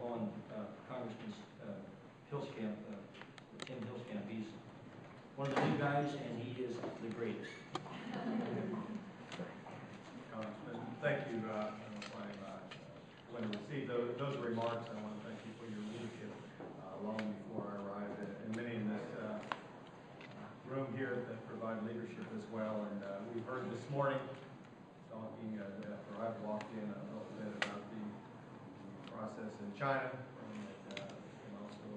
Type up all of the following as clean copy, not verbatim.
on Congressman Hillskamp, Tim Hillskamp. He's one of the new guys, and he is the greatest. Thank you. When I received those remarks, I want to thank you for your leadership long before I arrived, and many in this room here that provide leadership as well. And we've heard this morning, talking after I've walked in, a little bit about the process in China, and also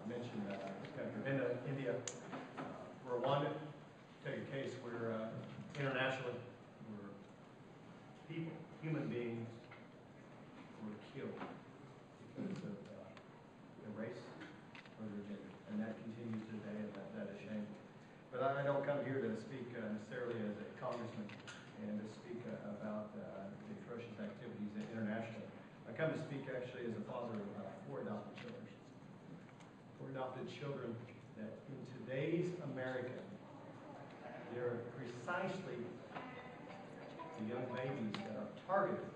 mentioned the country of India, Rwanda. Take a case where internationally, where people, human beings, were killed because of their race or their gender, and that continues today, and that is shameful. But I don't come here to speak necessarily as a congressman and to speak about the atrocious activities internationally. I come to speak actually as a father of 4 adopted children. 4 adopted children that in today's America, they're precisely the young babies that are targeted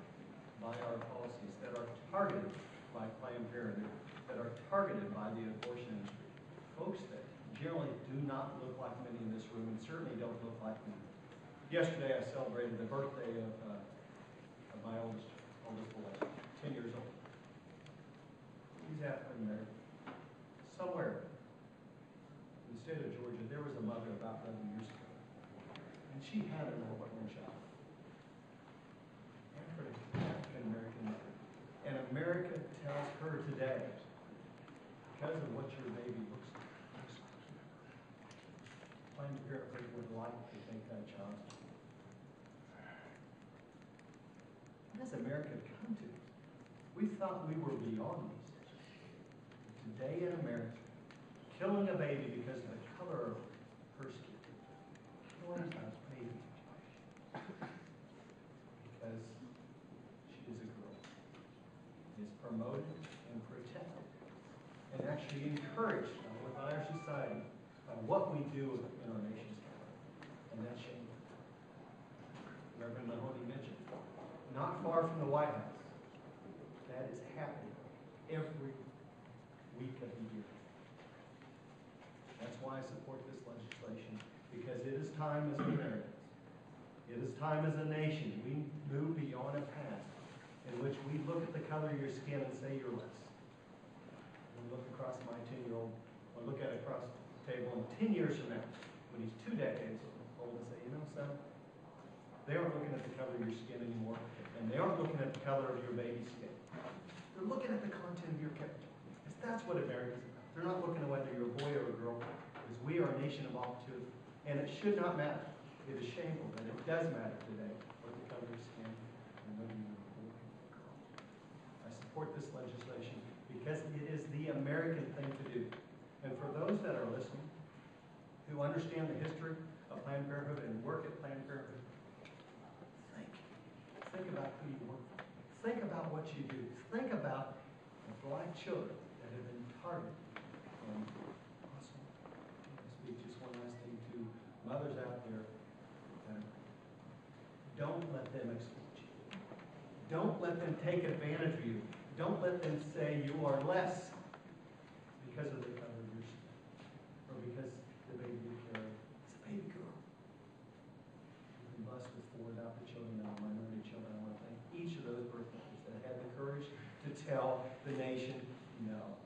by our policies, that are targeted by Planned Parenthood, that are targeted by the abortion industry. Folks that generally do not look like many in this room, and certainly don't look like me. Yesterday I celebrated the birthday of my oldest boy, 10 years old. He's African American. Somewhere in the state of Georgia, there was a mother about 11 years ago, and she had an unborn child. African American mother. And America tells her today, because of what your baby looks like, Planned Parenthood would like to take that child. What has America come to? We thought we were beyond these things. Today in America, killing a baby because of the color of her skin, killing a baby because she is a girl, is promoted and protected and actually encouraged with our society by what we do in our nation's capital. And that's shameful. Reverend Mahoney mentioned, not far from the White House, that is happening every week of the year. That's why I support this legislation, because it is time as Americans, it is time as a nation, we move beyond a past in which we look at the color of your skin and say you're less. We look across my 10-year-old, or look at it across the table, and 10 years from now, when he's 2 decades old, and say, you know, son, they aren't looking at the color of your skin anymore, and they aren't looking at the color of your baby's skin. They're looking at the content of your character. Because that's what America's about. They're not looking at whether you're a boy or a girl, because we are a nation of opportunity. And it should not matter. It is shameful, but it does matter today what the color of your skin and whether you're a boy or a girl. I support this legislation because it is the American thing to do. And for those that are listening, who understand the history of Planned Parenthood and work at Planned Parenthood, think about who you work for. Think about what you do. Think about the black children that have been targeted. And also, I speak just one last thing to mothers out there. Don't let them exploit you. Don't let them take advantage of you. Don't let them say you are less because of the color of your skin, or because the baby you carry is a baby girl. You've been blessed with 4 adopted children and minority children. I want to thank each of those birth mothers that had the courage to tell the nation no.